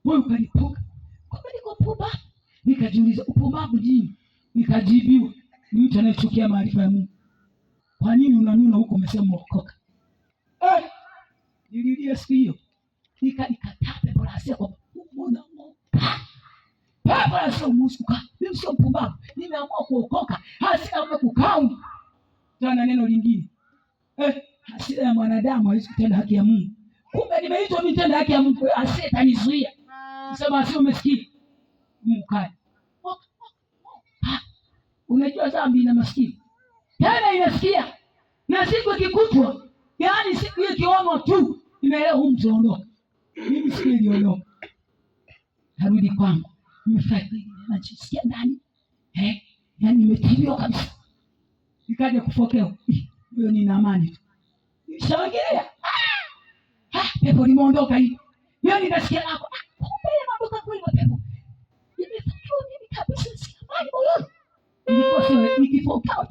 Wewe ukalipuka. Kwa nini mpumbavu? Nikajiuliza upumbavu nini? Nikajibiwa ni mtu anayechukia maarifa ya Mungu. Kwa nini unanuna huko umesema uokoka? Nililia siku hiyo. Nikatape kwa hasira kwa Mungu. Baba sio msuka. Mimi sio mpumbavu. Nimeamua kuokoka. Hasira umekukaa. Tena neno lingine. Hasira ya mwanadamu haiwezi kutenda haki ya Mungu. Kumbe nimeitwa nitende haki ya Mungu, hasira itanizuia. Sema sio umesikia. Mungu kai. Unajua dhambi ina masikio. Tena inasikia. Na siku ikikutwa, yaani siku hiyo kionwa tu, inaelewa mtu aondoka. Mimi siku iliondoka. Harudi kwangu. nimefanya hivi, najisikia ndani yaani nimetibiwa kabisa. Nikaja kupokea hiyo, nina amani tu, nishawagelea pepo limeondoka hivi. Hiyo nikasikia lako kumbe mambo kwa hiyo pepo nimefikiwa mimi kabisa, sina amani moyoni. Nilikuwa sio nikifoka out,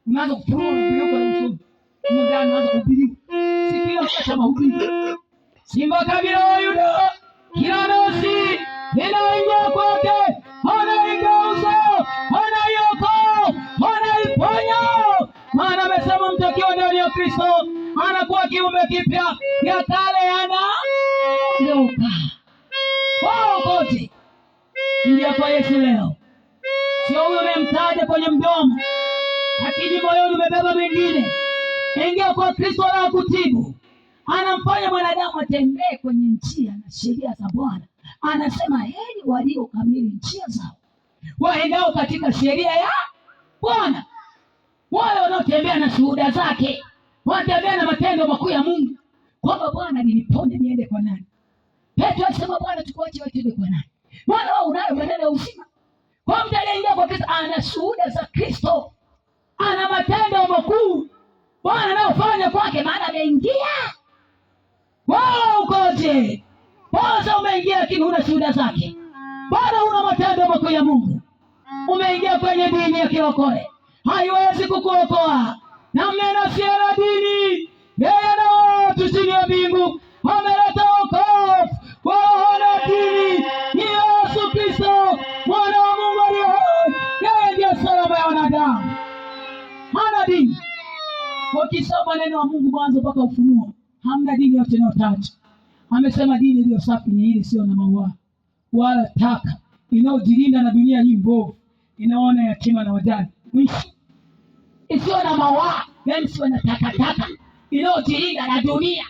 unaanza kufurua bila kwa usoni, ndani unaanza kuhubiri sikio cha mahubiri. Simba kabila wa Yuda kila nafsi inaingia kwake, anaigeuza, anaiokoa, anaiponya. Maana amesema mtu akiwa ndani ya Kristo anakuwa kiumbe kipya, ya kale yanaondoka. Kote ingia kwa Yesu leo, sio huyo unayemtaja kwenye mdomo, lakini moyoni umebeba mengine. Ingia kwa Kristo na kutibu. Anamfanya mwanadamu atembee kwenye njia na sheria za Bwana. Anasema heri walio kamili njia zao, waendao katika sheria ya Bwana. Wale wanaotembea na shuhuda zake, wanatembea na matendo makuu ya Mungu, kwamba Bwana niliponya, niende kwa nani? Petro alisema Bwana tukuache wewe tuende kwa nani? Bwana wewe unayo maneno ya uzima. Kwa mtu aliyeingia kwa Kristo ana shuhuda za Kristo, ana matendo makuu Bwana anayofanya kwake, maana ameingia. Wao ukoje? Kwanza umeingia lakini huna shuhuda zake. Bwana huna matendo makuu ya Mungu. Umeingia kwenye dini ya kilokole, haiwezi kukuokoa. Na mmenasiana dini, yeye na watu chini ya mbingu ameleta wokovu. Wana dini ni Yesu Kristo, mwana wa Mungu aliye hai. Yeye ndiye salama ya wanadamu. Hana dini. Ukisoma neno la Mungu mwanzo mpaka Ufunuo, hamna dini yote inayotajwa. Amesema dini iliyo safi ni ile sio na maua wala taka, inayojilinda na dunia hii mbovu, inaona yatima na wajane. Mwisho, isiyo na maua, yaani sio na takataka, inayojilinda na dunia.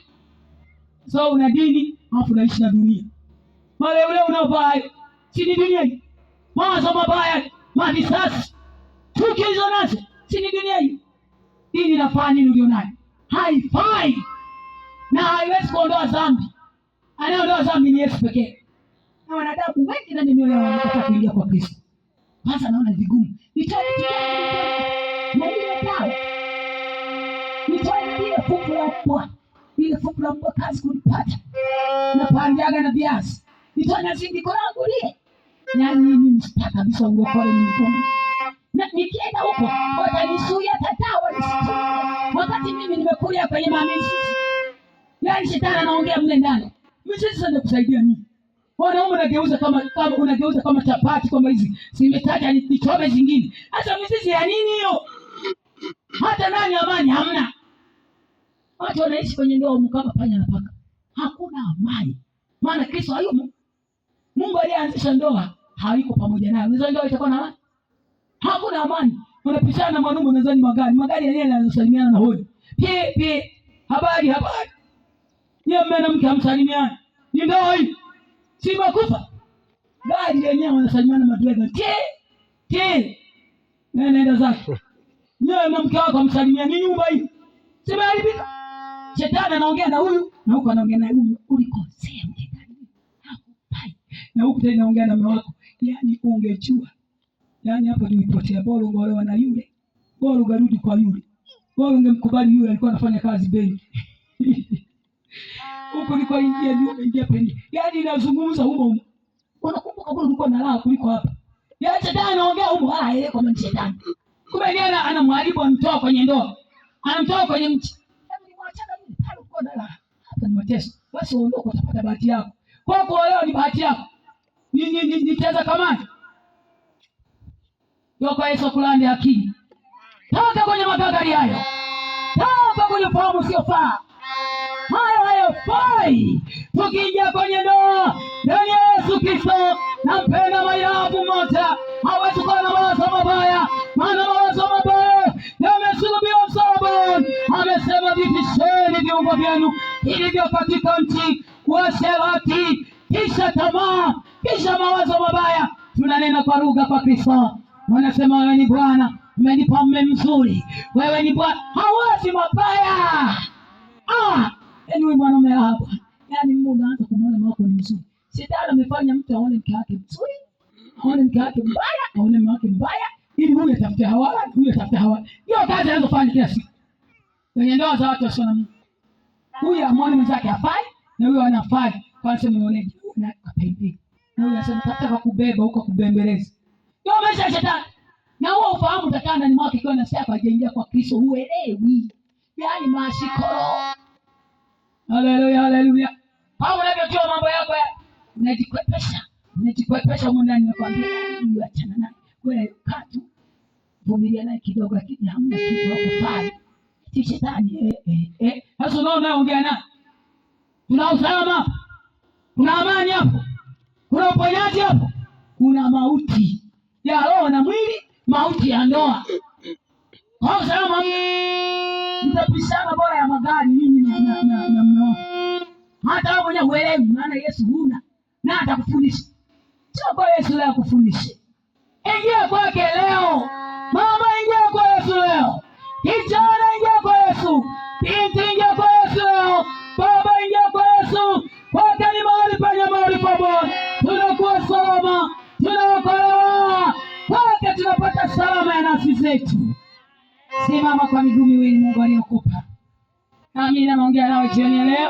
So una dini alafu unaishi na dunia. Wale ule unaovaa si ni dunia hii. Mawazo mabaya, madisasi, chuki hizo nazo si ni dunia hii. Dini inafanya nini ulionayo? Haifai na haiwezi kuondoa dhambi. Anayeondoa dhambi ni Yesu pekee. Na wanadamu wengi ndani mioyo yao wanataka kuingia kwa Kristo. Kwanza naona vigumu. Nitoe na ile dawa. Nitoe na ile fupu la mbwa. Ile fupu la mbwa kazi kunipata. Na panjaga na viazi. Nitoe na zindiko langu lile. Na mimi sitaka kabisa uokole mikono. Na nikienda huko watanisuia tatawa nisikie. Wakati mimi nimekulia kwenye maamini. Yaani shetani anaongea mle ndani. Mimi sasa kusaidia nini? Wanaume unageuza kama chapati, kama hizi simetaja nichome zingine. Hata mizizi ya nini hiyo? Hata nani amani hamna. Watu wanaishi kwenye ndoa kama panya na paka. Hakuna amani. Maana Kristo hayumo. Mungu aliyeanzisha ndoa hayuko pamoja nayo. Hizo ndoa itakuwa na amani? Hakuna amani. Unapishana na mwanaume unazani magari yenyewe yanasalimiana na hodi. Pie habari. Yeye mume na mke hamsalimiani. Ni ndoa hii. Si makufa. Gari yenyewe wanasalimiana madreva. Nenda zako. Yeye na mke wako hamsalimiani, nyumba hii. Simeharibika. Shetani anaongea na huyu na huko anaongea na huyu. Ulikosea mtendani. Hakupai. Na huko tena anaongea na mume wako. Yaani ungejua. Yaani hapo ndio ipotea. Bora ungeolewa na yule. Bora ungerudi kwa yule. Bora ungemkubali yule alikuwa anafanya kazi benki. Huko niko ingia penye. Yaani inazungumza huko. Unakumbuka kule ulikuwa na raha kuliko hapa. Yaani shetani anaongea huko ile kwa mimi shetani. Kumbe yeye anamharibu, anamtoa kwenye ndoa. Anamtoa kwenye mti. Hebu nimwachana mimi pale uko na raha. Hapa ni mateso. Basi uondoke utapata bahati yako. Kwa kuolewa ni bahati yako. Niteza kamani. Yoko Yesu kulande akili. Toka kwenye magagari hayo. Toka kwenye fahamu sio faa. Hayo fai. Tukija kwenye ndoa ndani ya Yesu Kristo, nampenda mayabu moja. Hawezi kuwa na mawazo mabaya. Maana mawazo mabaya yamesulubiwa msalabani. Amesema vitisheni viungo vyenu ilivyo katika nchi, uasherati, kisha tamaa, kisha mawazo mabaya. Tunanena kwa lugha kwa Kristo. Wanasema wewe ni Bwana, umenipa mume mzuri. Wewe ni Bwana, hawezi mabaya. Yaani wewe mwanaume hapa. Yaani Mungu anaanza kumwona mume wako ni mzuri. Shetani amefanya mtu aone mke wake mzuri, aone mke wake mbaya, aone mume wake mbaya, ili huyu atafute hawala, huyu atafute hawala. Hiyo kazi anazofanya kila siku kwenye ndoa za watu wasio na Mungu. Huyu amwone mwenzake hafai na huyu anafai. Kwa sababu muoneje na kapendeza. Na huyu anasema nataka kubeba huko kubembeleza. Ndio maisha ya shetani. Na huo ufahamu utakaa ndani mwako ikiwa na sifa hajaingia kwa Kristo, huelewi. Yaani mashikoro. Haleluya, haleluya. Hapo unavyojua mambo yako unajikwepesha huko ndani, nakwambia huyu achana naye. Wewe kaa tu. Vumilia naye kidogo, lakini hamna kitu hakufai. Si shetani sasa unaona ongea naye. Kuna usalama hapo. Kuna amani hapo. Kuna uponyaji hapo. Kuna mauti ya roho na mwili, mauti ya ndoa. Kwa usalama mtapishana bora ya magari ninyi na mnao. Hata wewe mwenyewe uelewi maana Yesu huna na atakufundisha. Sio kwa Yesu leo akufundishe. Ingia kwake leo. Mama ingia kwa Yesu leo. Kijana ingia kwa Yesu. Binti ingia kwa Yesu leo. Baba ingia kwa Yesu. Kwake ni mahali penye mahali pa Bwana. Tunakuwa salama. Tunaokolewa. Kwake tunapata salama ya nafsi zetu. Simama kwa miguu miwili Mungu aliyokupa. Amina, naongea nawe jioni leo.